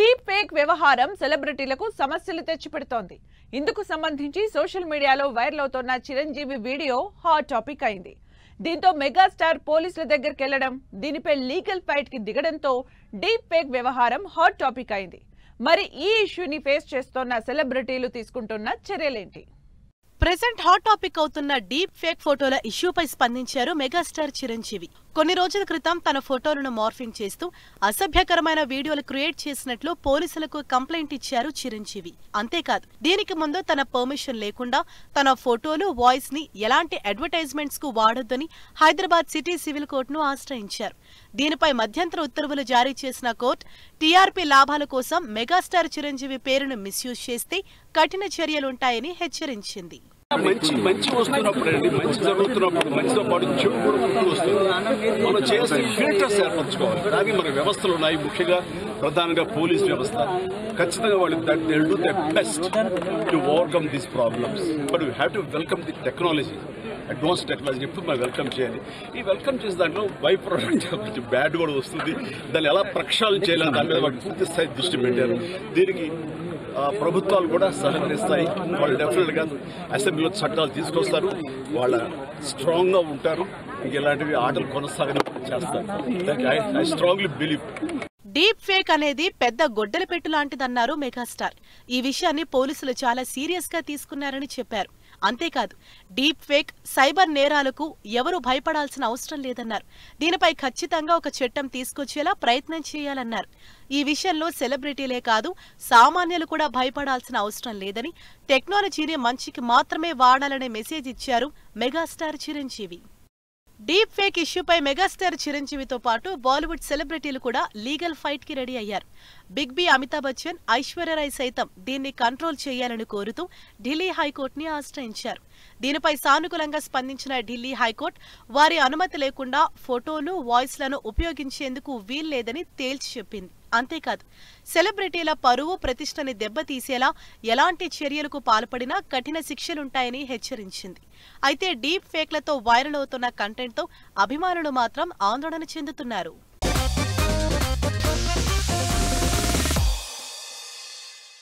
Deep fake వ్యవహారం సెలబ్రిటీలకు సమస్యలు తెచ్చిపెడుతోంది. ఇందుకు సంబంధించి సోషల్ మీడియాలో వైరల్ అవుతున్న చిరంజీవి వీడియో హాట్ టాపిక్ అయింది. దీంతో మెగాస్టార్ పోలీసుల దగ్గరికి వెళ్లడం, దీనిపై లీగల్ ఫైట్ కి దిగడంతో డీప్ ఫేక్ వ్యవహారం హాట్ టాపిక్ అయింది. మరి ఈ ఇష్యూని ఫేస్ చేస్తున్న సెలబ్రిటీలు తీసుకుంటున్న చర్యలేంటి? ప్రెజెంట్ హాట్ టాపిక్ అవుతున్న డీప్ ఫేక్ ఫోటోల ఇష్యూపై స్పందించారు మెగాస్టార్ చిరంజీవి. కొన్ని రోజుల క్రితం తన ఫోటోలను మార్ఫింగ్ చేస్తూ అసభ్యకరమైన వీడియోలు క్రియేట్ చేసినట్లు పోలీసులకు కంప్లైంట్ ఇచ్చారు చిరంజీవి. అంతేకాదు, దీనికి ముందు తన పర్మిషన్ లేకుండా తన ఫోటోలు, వాయిస్ ని ఎలాంటి అడ్వర్టైజ్మెంట్స్ కు వాడొద్దని హైదరాబాద్ సిటీ సివిల్ కోర్టును ఆశ్రయించారు. దీనిపై మధ్యంతర ఉత్తర్వులు జారీ చేసిన కోర్టు టీఆర్పీ లాభాల కోసం మెగాస్టార్ చిరంజీవి పేరును మిస్యూజ్ చేస్తే కఠిన చర్యలుంటాయని హెచ్చరించింది. మంచి వస్తున్నప్పుడు మంచి జరుగుతున్నప్పుడు మంచితో పాటు చెడు కూడా ముందుకు వస్తుంది. మనం చేసే ఫిల్టర్స్ ఏర్పరచుకోవాలి. అలాగే మన వ్యవస్థలు ఉన్నాయి, ముఖ్యంగా ప్రధానంగా పోలీస్ వ్యవస్థ. ఖచ్చితంగా వాళ్ళు do the best to overcome these problems. But we have to welcome the technology, advance technology ఎప్పుడు మనం వెల్కమ్ చేయాలి. ఈ వెల్కమ్ చేసే దాంట్లో బై ప్రోడక్ట్ కొంచెం బ్యాడ్ కూడా వస్తుంది. దాన్ని ఎలా ప్రక్షాళన చేయాలని దాని మీద వాళ్ళు పూర్తి స్థాయి దృష్టి పెట్టారు. దీనికి ప్రభుత్వాలు కూడా సహకరిస్తాయి. వాళ్ళు డెఫినెట్ గా అసెంబ్లీలో చట్టాలు తీసుకొస్తారు. వాళ్ళ స్ట్రాంగ్ గా ఉంటారు. ఇలాంటివి ఆటలు కొనసాగని చేస్తారు. I strongly believe. Deep fake అనేది పెద్ద గొడ్డలి పెట్టు లాంటిదన్నారు మెగాస్టార్. ఈ విషయాన్ని పోలీసులు చాలా సీరియస్ గా తీసుకున్నారని చెప్పారు. అంతేకాదు, డీప్ ఫేక్, సైబర్ నేరాలకు ఎవరూ భయపడాల్సిన అవసరం లేదన్నారు. దీనిపై ఖచ్చితంగా ఒక చట్టం తీసుకొచ్చేలా ప్రయత్నం చేయాలన్నారు. ఈ విషయంలో సెలబ్రిటీలే కాదు, సామాన్యులు కూడా భయపడాల్సిన అవసరం లేదని, టెక్నాలజీని మంచికి మాత్రమే వాడాలనే మెసేజ్ ఇచ్చారు megastar Chiranjeevi. Deep fake ఇష్యూపై megastar చిరంజీవితో పాటు బాలీవుడ్ సెలబ్రిటీలు కూడా లీగల్ ఫైట్ కి రెడీ అయ్యారు. బిగ్ బి, అమితాబ్ బచ్చన్, ఐశ్వర్యరాయ్ సైతం దీన్ని కంట్రోల్ చేయాలని కోరుతూ ఢిల్లీ హైకోర్టుని ఆశ్రయించారు. దీనిపై సానుకూలంగా స్పందించిన ఢిల్లీ హైకోర్టు వారి అనుమతి లేకుండా ఫోటోలు, వాయిస్లను ఉపయోగించేందుకు వీల్లేదని తేల్చి చెప్పింది. అంతేకాదు, సెలబ్రిటీల పరువు, ప్రతిష్టని దెబ్బతీసేలా ఎలాంటి చర్యలకు పాల్పడినా కఠిన శిక్షలుంటాయని హెచ్చరించింది. అయితే డీప్ ఫేక్లతో వైరల్ అవుతున్న కంటెంట్తో అభిమానులు మాత్రం ఆందోళన చెందుతున్నారు.